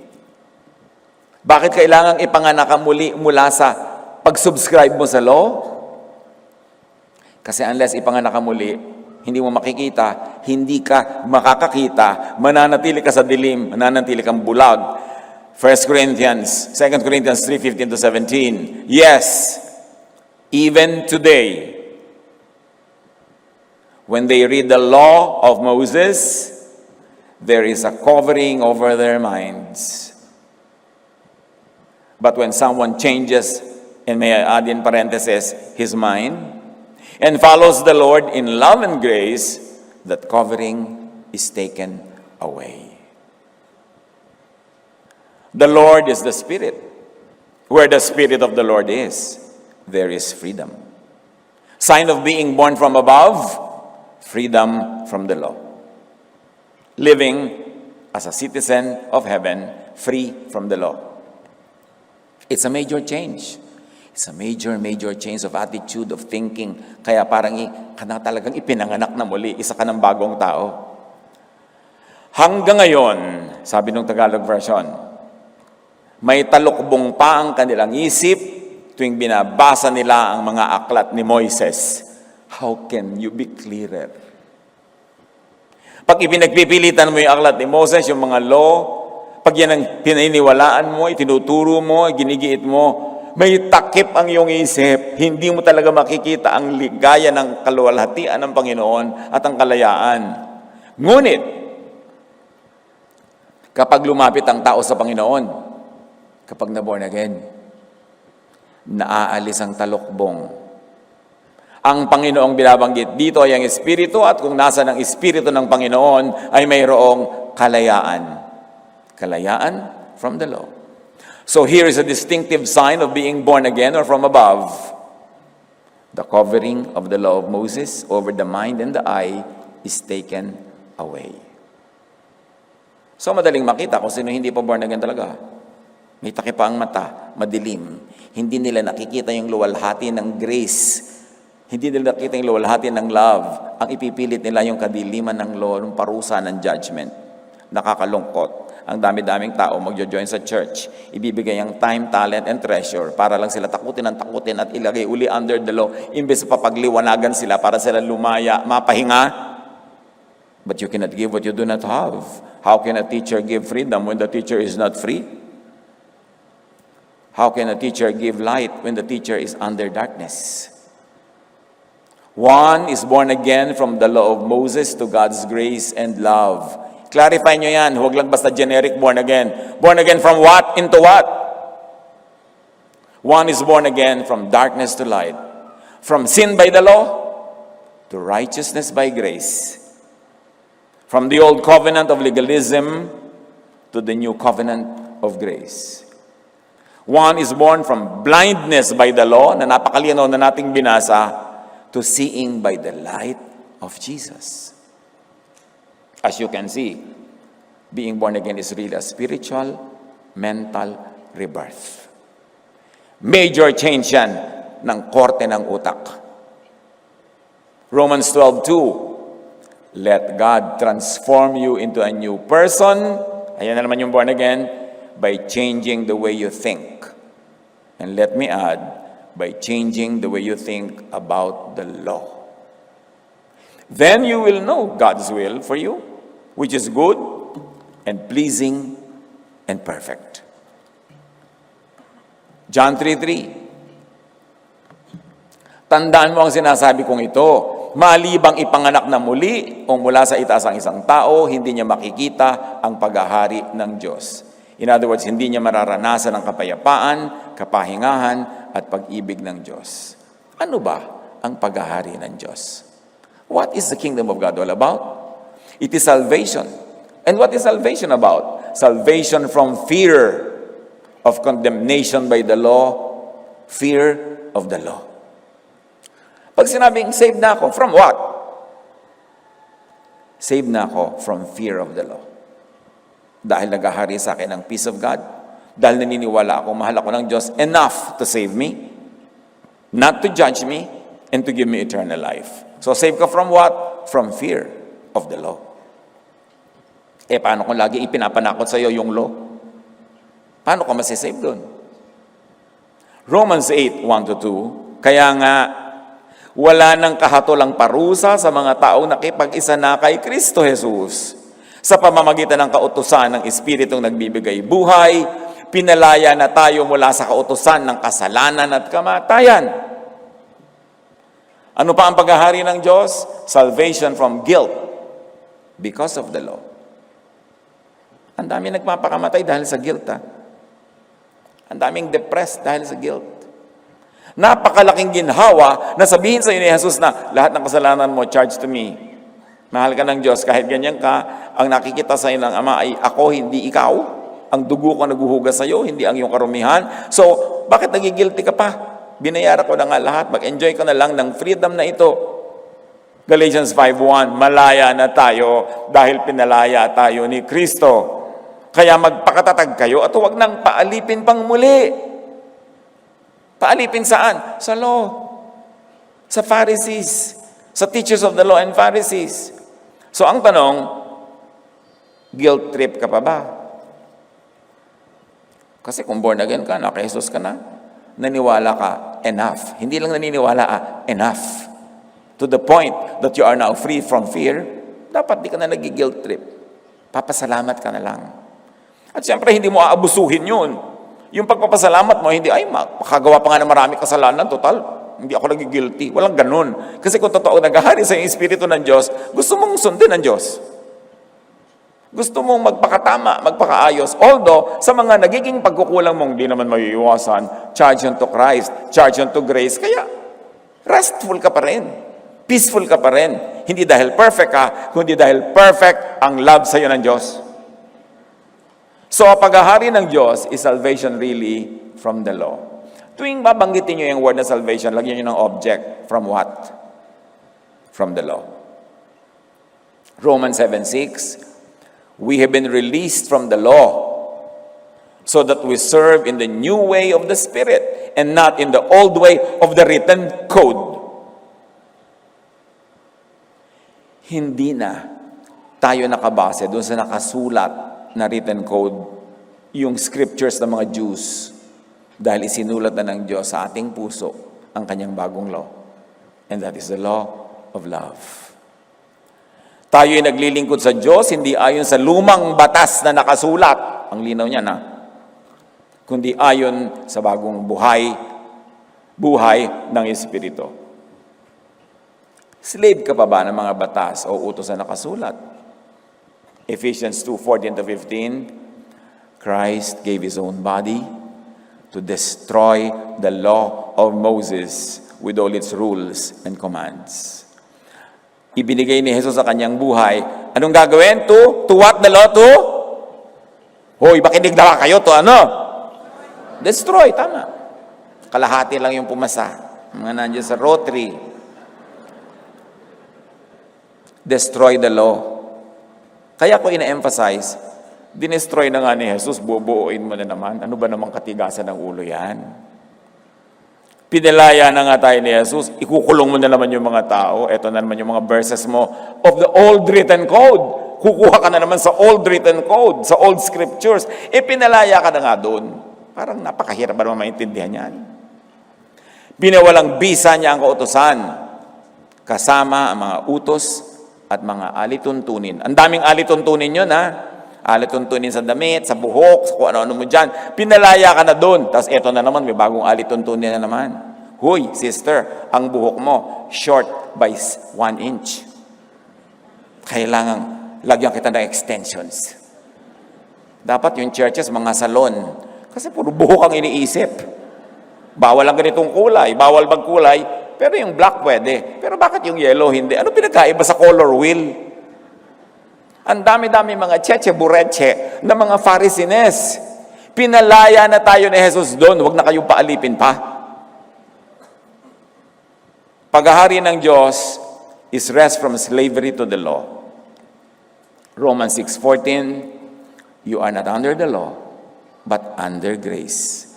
Bakit kailangang ipanganak ka muli mula sa pag-subscribe mo sa law? Kasi unless ipanganak ka muli, hindi mo makikita, hindi ka makakakita, mananatili ka sa dilim, mananatili kang bulag. 2 Corinthians 3:15-17. Yes, even today, when they read the law of Moses, there is a covering over their minds. But when someone changes, and may I add in parentheses, his mind, and follows the Lord in love and grace, that covering is taken away. The Lord is the Spirit. Where the Spirit of the Lord is, there is freedom. Sign of being born from above, freedom from the law. Living as a citizen of heaven, free from the law. It's a major change. It's a major change of attitude, of thinking. Kaya parang ka na talagang ipinanganak na muli, isa ka ng bagong tao. Hanggang ngayon, sabi ng Tagalog version, may talukbong pa ang kanilang isip tuwing binabasa nila ang mga aklat ni Moises. How can you be clearer? Pag ipinagpipilitan mo yung aklat ni Moses, yung mga law, pag yan ang pininiwalaan mo, itinuturo mo, ginigiit mo, may takip ang iyong isip. Hindi mo talaga makikita ang ligaya ng kaluwalhatian ng Panginoon at ang kalayaan. Ngunit, kapag lumapit ang tao sa Panginoon, kapag na-born again, naaalis ang talukbong. Ang Panginoong binabanggit dito ay ang Espiritu, at kung nasa ng Espiritu ng Panginoon ay mayroong kalayaan. Kalayaan from the law. So here is a distinctive sign of being born again or from above. The covering of the law of Moses over the mind and the eye is taken away. So madaling makita kung sino hindi pa born again talaga. May takip pa ang mata, madilim. Hindi nila nakikita yung luwalhati ng grace. Hindi nila nakikita yung luwalhati ng love. Ang ipipilit nila yung kadiliman ng law, ng parusa ng judgment. Nakakalungkot. Ang dami-daming tao magjo-join sa church. Ibibigay ang time, talent, and treasure para lang sila takutin at ilagay uli under the law. Imbes papagliwanagan sila para sila lumaya, mapahinga. But you cannot give what you do not have. How can a teacher give freedom when the teacher is not free? How can a teacher give light when the teacher is under darkness? One is born again from the law of Moses to God's grace and love. Clarify nyo yan. Huwag lang basta generic born again. Born again from what? Into what? One is born again from darkness to light. From sin by the law to righteousness by grace. From the old covenant of legalism to the new covenant of grace. One is born from blindness by the law, na napakalinaw na nating binasa, to seeing by the light of Jesus. As you can see, being born again is really a spiritual, mental rebirth. Major change yan ng korte ng utak. Romans 12:2, let God transform you into a new person. Ayan na naman yung born again, by changing the way you think. And let me add, by changing the way you think about the law. Then you will know God's will for you, which is good and pleasing and perfect. John 3:3. Tandaan mo ang sinasabi kong ito, malibang ipanganak na muli o mula sa itaas ang isang tao, hindi niya makikita ang paghahari ng Diyos. In other words, hindi niya mararanasan ang kapayapaan, kapahingahan, at pag-ibig ng Diyos. Ano ba ang paghahari ng Diyos? What is the kingdom of God all about? It is salvation. And what is salvation about? Salvation from fear of condemnation by the law, fear of the law. Pag sinabing, saved na ako, from what? Saved na ako from fear of the law. Dahil naghahari sa akin ang peace of God, dahil naniniwala ako, mahal ako ng Diyos enough to save me, not to judge me, and to give me eternal life. So save ka from what? From fear of the law. Paano kung lagi ipinapanakot sa iyo yung law? Paano ka masisave doon? Romans 8:1-2, kaya nga, wala nang kahatulang parusa sa mga taong nakipag-isa na kay Kristo Jesus. Sa pamamagitan ng kautusan ng Espiritong nagbibigay buhay, pinalaya na tayo mula sa kautusan ng kasalanan at kamatayan. Ano pa ang paghahari ng Diyos? Salvation from guilt because of the law. Ang dami nagpapakamatay dahil sa guilt. Ang daming depressed dahil sa guilt. Napakalaking ginhawa na sabihin sa iyo ni Jesus na lahat ng kasalanan mo, charge to me. Mahal ka ng Diyos, kahit ganyan ka, ang nakikita sa iyo ng Ama ay ako, hindi ikaw. Ang dugo ko naguhugas sa iyo, hindi ang iyong karumihan. So, bakit nagigilty ka pa? Binayaran ko na nga lahat. Mag-enjoy ka na lang ng freedom na ito. Galatians 5:1, malaya na tayo dahil pinalaya tayo ni Kristo. Kaya magpakatatag kayo at huwag nang paalipin pang muli. Paalipin saan? Sa law. Sa Pharisees. Sa teachers of the law and Pharisees. So ang tanong, guilt trip ka pa ba? Kasi kung born again ka, naka Jesus ka na, naniwala ka, enough. Hindi lang naniniwala, enough. To the point that you are now free from fear dapat di ka na nag-guilt trip. Papasalamat ka na lang. At siyempre, hindi mo aabusuhin yun. Yung pagpapasalamat mo, hindi, ay, makagawa pa nga ng marami kasalanan, total, hindi ako nag-guilty. Walang ganun. Kasi kung totoo naghahari sa Espiritu ng Diyos, gusto mong sundin ng Diyos. Gusto mong magpakatama, magpakaayos. Although, sa mga nagiging pagkukulang mong di naman maiiwasan, charge unto Christ, charge unto grace. Kaya, restful ka pa rin. Peaceful ka pa rin. Hindi dahil perfect ka, kundi dahil perfect ang love sa iyo ng Diyos. So, ang paghahari ng Diyos is salvation really from the law. Tuwing babanggitin nyo yung word na salvation, lagyan nyo ng object. From what? From the law. Romans 7:6, we have been released from the law so that we serve in the new way of the Spirit and not in the old way of the written code. Hindi na tayo nakabase doon sa nakasulat na written code, yung scriptures ng mga Jews, dahil isinulat na ng Diyos sa ating puso ang kanyang bagong law. And that is the law of love. Tayo ay naglilingkod sa Diyos, hindi ayon sa lumang batas na nakasulat, ang linaw niya na, kundi ayon sa bagong buhay ng Espiritu. Slave ka pa ba ng mga batas o utos na nakasulat? Ephesians 2:14-15, Christ gave His own body to destroy the law of Moses with all its rules and commands. Ibinigay ni Jesus sa kanyang buhay. Anong gagawin? To what the law to? Hoy, makinig na kayo to ano? Destroy, tama. Kalahati lang yung pumasa. Mga nandiyan sa Rotary. Destroy the law. Kaya ko ina-emphasize, dinestroy na nga ni Jesus, bubuuin mo na naman. Ano ba namang katigasan ng ulo yan? Pinalaya na nga tayo ni Jesus, ikukulong mo na naman yung mga tao. Ito na naman yung mga verses mo of the old written code. Kukuha ka na naman sa old written code, sa old scriptures. Pinalaya ka na nga doon. Parang napakahirap ba naman maintindihan yan? Binawalang bisa niya ang kautusan, kasama ang mga utos at mga alituntunin. Ang daming alituntunin yun, ha? Alituntunin sa damit, sa buhok, sa kung ano-ano mo dyan. Pinalaya ka na doon. Tapos eto na naman, may bagong alituntunin na naman. Huy, sister, ang buhok mo, short by 1 inch. Kailangan lagyan kita ng extensions. Dapat yung churches, mga salon. Kasi puro buhok ang iniisip. Bawal ang ganitong kulay, bawal magkulay. Pero yung black pwede. Pero bakit yung yellow hindi? Ano pinagkaiba sa color wheel? Ang dami-dami mga cheche-bureche na mga Pharisees. Pinalaya na tayo ni Jesus doon. Huwag na kayong paalipin pa. Paghahari ng Diyos is rest from slavery to the law. Romans 6:14, you are not under the law, but under grace.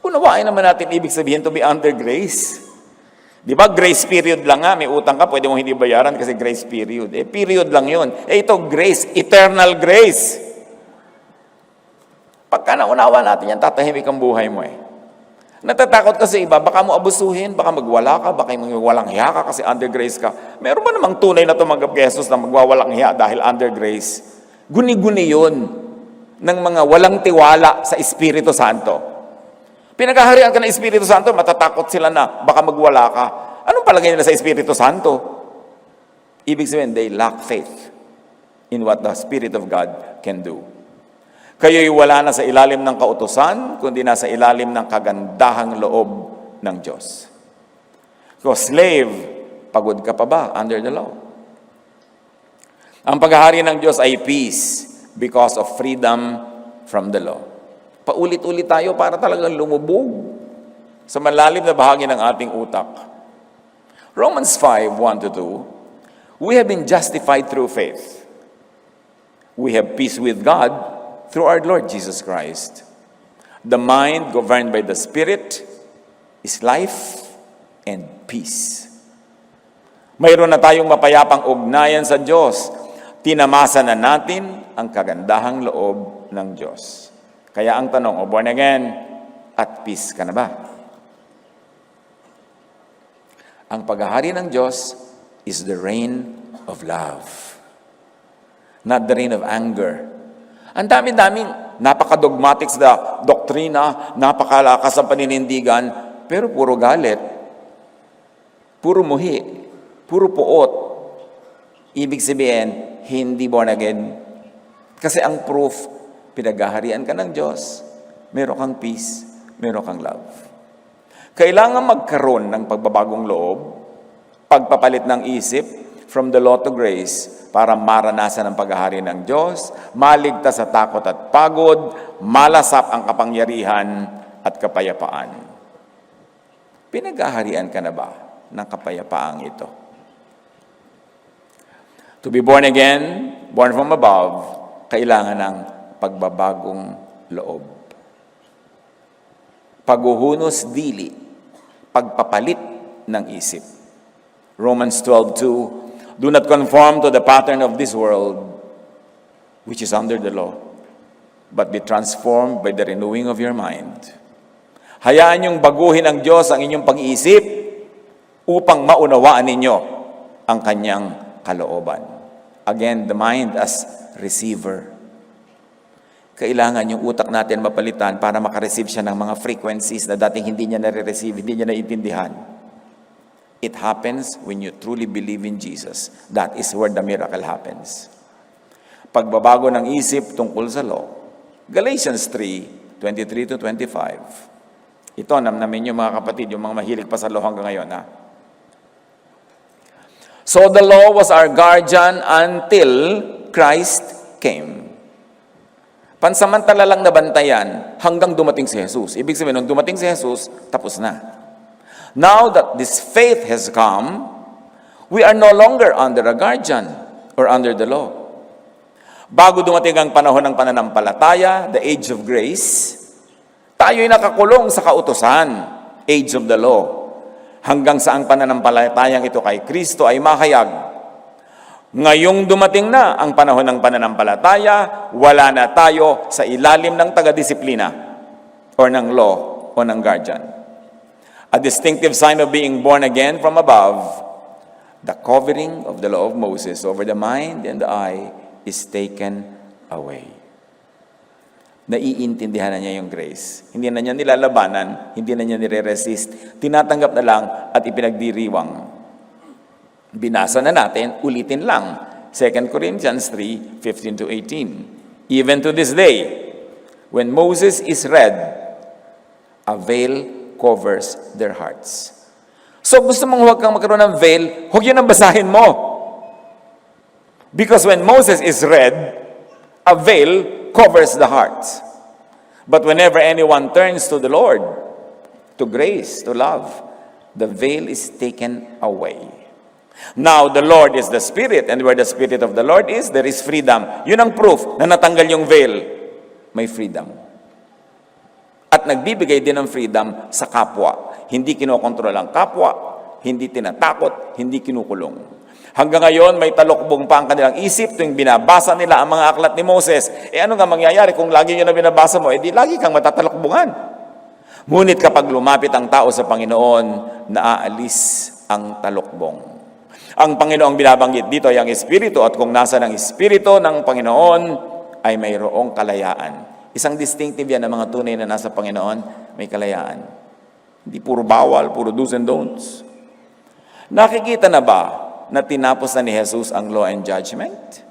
Unawain naman natin ibig sabihin to be under grace. Di ba, grace period lang nga, may utang ka, pwede mong hindi bayaran kasi grace period. Period lang yun. Ito, grace, eternal grace. Pagka naunawa natin yan, tatahimik ang buhay mo Natatakot ka sa iba, baka mo abusuhin, baka magwala ka, baka magwalang hiya ka kasi under grace ka. Meron ba namang tunay na tumanggap kay Jesus na magwawalang hiya dahil under grace? Guni-guni yun ng mga walang tiwala sa Espiritu Santo. Pinaghaharian ka ng Espiritu Santo, matatakot sila na baka magwala ka. Anong palagay nila sa Espiritu Santo? Ibig sabihin, they lack faith in what the Spirit of God can do. Kayo'y wala na sa ilalim ng kautusan, kundi nasa ilalim ng kagandahang loob ng Diyos. So, slave, pagod ka pa ba under the law? Ang paghahari ng Diyos ay peace because of freedom from the law. Paulit-ulit tayo para talagang lumubog sa malalim na bahagi ng ating utak. Romans 5:1-2, we have been justified through faith. We have peace with God through our Lord Jesus Christ. The mind governed by the Spirit is life and peace. Mayroon na tayong mapayapang ugnayan sa Diyos. Tinamasa na natin ang kagandahang loob ng Diyos. Kaya ang tanong, born again, at peace ka na ba? Ang paghahari ng Diyos is the reign of love. not the reign of anger. Ang dami-daming napaka-dogmatic sa doktrina, napakalakas ang paninindigan, pero puro galit, puro muhi, puro puot. Ibig sabihin, hindi born again. Kasi ang proof, pinaghaharian ka ng Diyos, meron kang peace, meron kang love. Kailangan magkaroon ng pagbabagong loob, pagpapalit ng isip, from the law to grace, para maranasan ang paghahari ng Diyos, maligtas sa takot at pagod, malasap ang kapangyarihan at kapayapaan. Pinaghaharian ka na ba ng kapayapaang ito? To be born again, born from above, kailangan ng pagbabagong loob. Paghuhunos dili, pagpapalit ng isip. Romans 12:2, do not conform to the pattern of this world, which is under the law, but be transformed by the renewing of your mind. Hayaan niyong baguhin ng Diyos ang inyong pag-iisip upang maunawaan ninyo ang kanyang kalooban. Again, the mind as receiver. Kailangan yung utak natin mapalitan para makareceive siya ng mga frequencies na dating hindi niya nare-receive, hindi niya naiintindihan. It happens when you truly believe in Jesus. That is where the miracle happens. Pagbabago ng isip tungkol sa law. Galatians 3:23-25. Ito, namnamin nyo mga kapatid, yung mga mahilig pa sa law hanggang ngayon. So the law was our guardian until Christ came. Pansamantala lang nabantayan hanggang dumating si Jesus. Ibig sabihin, nung dumating si Jesus, tapos na. Now that this faith has come, we are no longer under a guardian or under the law. Bago dumating ang panahon ng pananampalataya, the age of grace, tayo'y nakakulong sa kautusan, age of the law. Hanggang sa ang pananampalatayang ito kay Kristo ay mahayag. Ngayong dumating na ang panahon ng pananampalataya, wala na tayo sa ilalim ng taga-disiplina or ng law o ng guardian. A distinctive sign of being born again from above, the covering of the law of Moses over the mind and the eye is taken away. Naiintindihan na niya yung grace. Hindi na niya nilalabanan, hindi na niya nire-resist. Tinatanggap na lang at ipinagdiriwang. Binasa na natin, ulitin lang. 2 Corinthians 3:15-18. Even to this day, when Moses is read, a veil covers their hearts. So gusto mong huwag kang magkaroon ng veil, huwag yun ang basahin mo. Because when Moses is read, a veil covers the heart. But whenever anyone turns to the Lord, to grace, to love, the veil is taken away. Now, the Lord is the Spirit, and where the Spirit of the Lord is, there is freedom. Yun ang proof na natanggal yung veil. May freedom. At nagbibigay din ng freedom sa kapwa. Hindi kinokontrol ang kapwa, hindi tinatakot, hindi kinukulong. Hanggang ngayon, may talokbong pa ang kanilang isip tuwing binabasa nila ang mga aklat ni Moses. Ano nga mangyayari kung lagi yun na binabasa mo? Di lagi kang matatalokbungan. Ngunit kapag lumapit ang tao sa Panginoon, naaalis ang talokbong. Ang Panginoong binabanggit dito ay ang Espiritu, at kung nasa ng Espiritu ng Panginoon, ay mayroong kalayaan. Isang distinctive yan ng mga tunay na nasa Panginoon, may kalayaan. Hindi puro bawal, puro do's and don'ts. Nakikita na ba na tinapos na ni Jesus ang law and judgment?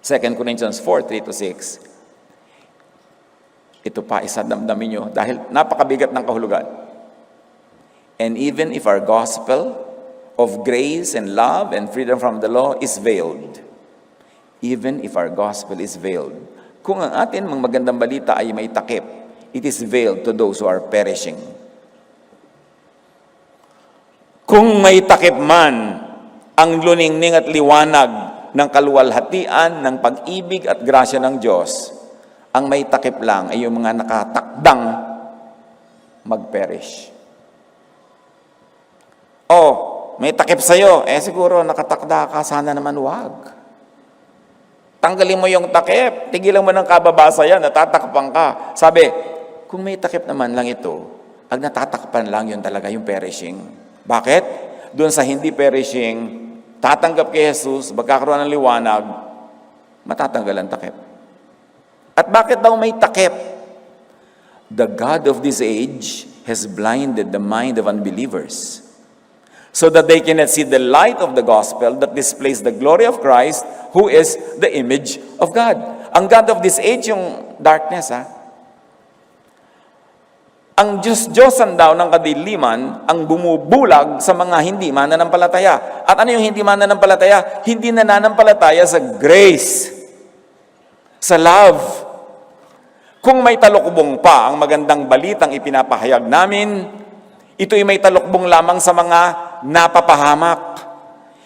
2 Corinthians 4:3-6. Ito pa, isa damdamin nyo, dahil napakabigat ng kahulugan. And even if our gospel of grace and love and freedom from the law is veiled, even if our gospel is veiled, kung ang atin mga magandang balita ay may takip, it is veiled to those who are perishing. Kung may takip man ang luningning at liwanag ng kaluwalhatian, ng pag-ibig at grasya ng Diyos, ang may takip lang ay yung mga nakatakdang mag-perish. May takip sa'yo, siguro nakatakda ka, sana naman wag. Tanggalin mo yung takip, tigilan mo ng kababasa yan, natatakpan ka. Sabi, kung may takip naman lang ito, ang natatakpan lang yun talaga yung perishing. Bakit? Doon sa hindi perishing, tatanggap kay Jesus, magkakaroon ng liwanag, matatanggal ang takip. At bakit daw may takip? The God of this age has blinded the mind of unbelievers so that they cannot see the light of the gospel that displays the glory of Christ, who is the image of God. Ang God of this age, yung darkness, Ang Diyos-Diyosan daw ng kadiliman ang bumubulag sa mga hindi mananampalataya. At ano yung hindi mananampalataya? Hindi nananampalataya sa grace, sa love. Kung may talukbong pa ang magandang balitang ipinapahayag namin, ito'y may talukbong lamang sa mga napapahamak.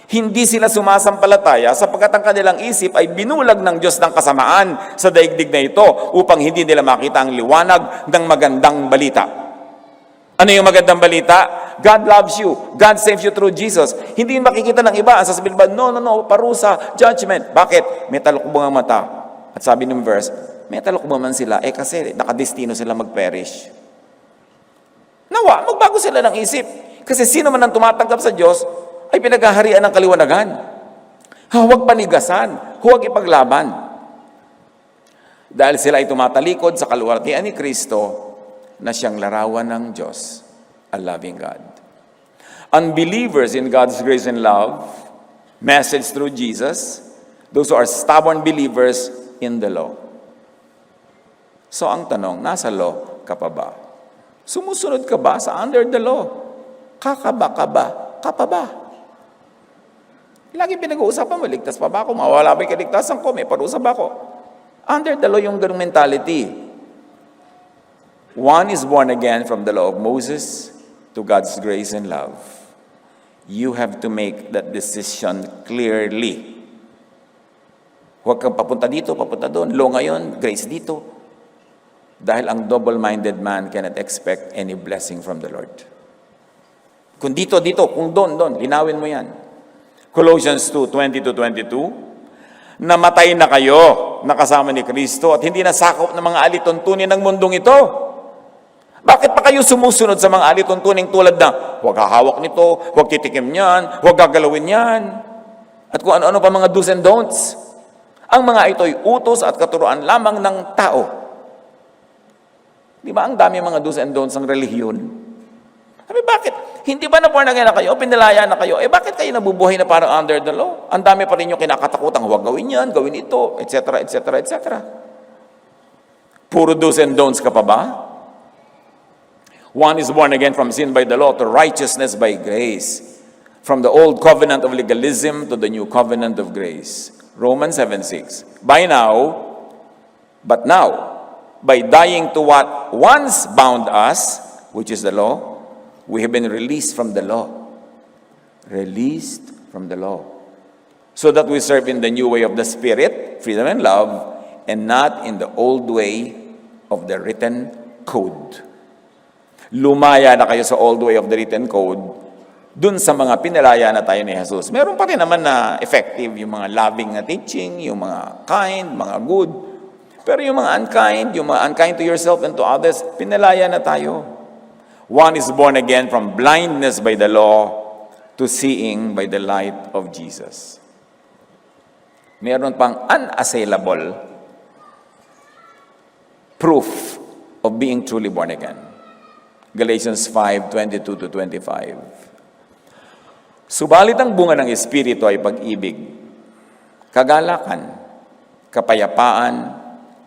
Hindi sila sumasampalataya sapagkat ang kanilang isip ay binulag ng Diyos ng kasamaan sa daigdig na ito upang hindi nila makita ang liwanag ng magandang balita. Ano yung magandang balita? God loves you. God saves you through Jesus. Hindi makikita ng iba. Ang sasabihin ba, no, parusa, judgment. Bakit? May talukbong ang mata. At sabi ng verse, may talukbong man sila, kasi nakadestino sila mag-perish. Nawa, magbago sila ng isip. Kasi sino man ang tumatanggap sa Diyos, ay pinaghaharian ng kaliwanagan. Huwag panigasan, huwag ipaglaban. Dahil sila ay tumatalikod sa kaluwalhatian ni Kristo na siyang larawan ng Diyos, a loving God. Unbelievers in God's grace and love, message through Jesus, those who are stubborn believers in the law. So ang tanong, nasa law ka pa ba? Sumusunod ka ba sa under the law? Kakaba ka ba? Ka pa ba? Lagi pinag-uusapan mo, ligtas pa ba ako? Mawala ba yung kaligtasan ko? May parusa ba ako? Under the law yung ganung mentality. One is born again from the law of Moses to God's grace and love. You have to make that decision clearly. Huwag kang papunta dito, papunta doon. Law ngayon, grace dito. Dahil ang double-minded man cannot expect any blessing from the Lord. Kung dito, kung doon, linawin mo yan. Colossians 2:20-22, namatay na kayo, nakasama ni Kristo, at hindi nasakop ng mga alituntunin ng mundong ito. Bakit pa kayo sumusunod sa mga alituntuning tulad na, huwag hahawak nito, huwag titikim niyan, huwag gagalawin yan, at kung ano-ano pa mga do's and don'ts? Ang mga ito'y utos at katuruan lamang ng tao. Di ba ang dami mga do's and don'ts ng relihiyon? Sabi, bakit? Hindi ba na born again na kayo? Pinalaya na kayo? Bakit kayo nabubuhay na parang under the law? Ang dami pa rin yung kinakatakutang, huwag gawin yan, gawin ito, etc., etc., etc. Puro do's and don'ts ka pa ba? One is born again from sin by the law to righteousness by grace. From the old covenant of legalism to the new covenant of grace. Romans 7:6. But now, by dying to what once bound us, which is the law, we have been released from the law. Released from the law. So that we serve in the new way of the Spirit, freedom and love, and not in the old way of the written code. Lumaya na kayo sa old way of the written code, dun sa mga pinalaya na tayo ni Jesus. Meron pa rin naman na effective, yung mga loving na teaching, yung mga kind, mga good. Pero yung mga unkind to yourself and to others, pinalaya na tayo. One is born again from blindness by the law to seeing by the light of Jesus. Meron pang unassailable proof of being truly born again. Galatians 5:22-25. Subalit ang bunga ng Espiritu ay pag-ibig, kagalakan, kapayapaan,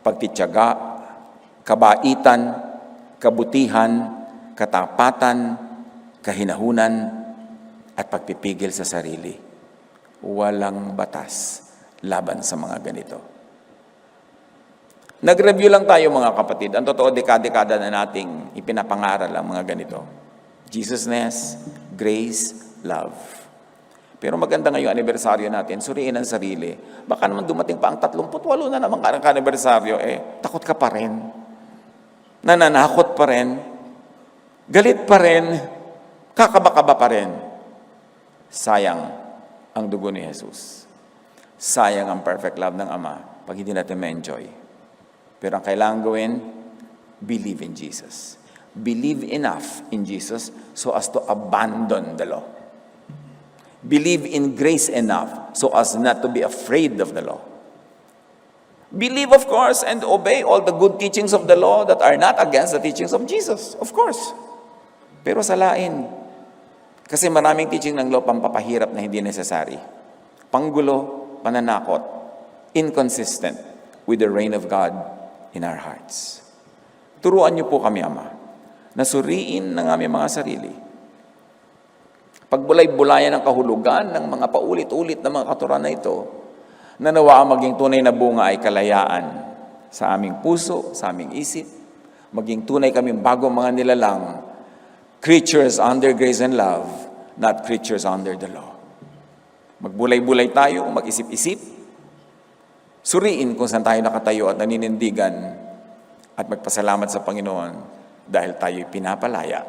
pagtitiyaga, kabaitan, kabutihan, katapatan, kahinahunan, at pagpipigil sa sarili. Walang batas laban sa mga ganito. Nag-review lang tayo mga kapatid. Ang totoo, dekada-dekada na nating ipinapangaral ang mga ganito. Jesusness, grace, love. Pero maganda ngayong anibersaryo natin, suriin ang sarili. Baka naman dumating pa ang 38 na naman ka ng anibersaryo, takot ka pa rin. Nananakot pa rin. Galit pa rin, kakaba-kaba pa rin. Sayang ang dugo ni Jesus. Sayang ang perfect love ng Ama pag hindi natin ma-enjoy. Pero ang kailangan gawin, believe in Jesus. Believe enough in Jesus so as to abandon the law. Believe in grace enough so as not to be afraid of the law. Believe, of course, and obey all the good teachings of the law that are not against the teachings of Jesus. Of course. Pero salain. Kasi maraming teaching ng law pampapahirap na hindi necessary. Panggulo, pananakot, inconsistent with the reign of God in our hearts. Turuan niyo po kami, Ama, na suriin ng aming mga sarili. Pagbulay-bulayan ng kahulugan ng mga paulit-ulit na mga katuruan na ito, na nawa ang maging tunay na bunga ay kalayaan sa aming puso, sa aming isip, maging tunay kaming bagong mga nilalang, creatures under grace and love, not creatures under the law. Magbulay-bulay tayo, mag-isip-isip, suriin kung saan tayo nakatayo at naninindigan at magpasalamat sa Panginoon dahil tayo'y pinapalaya.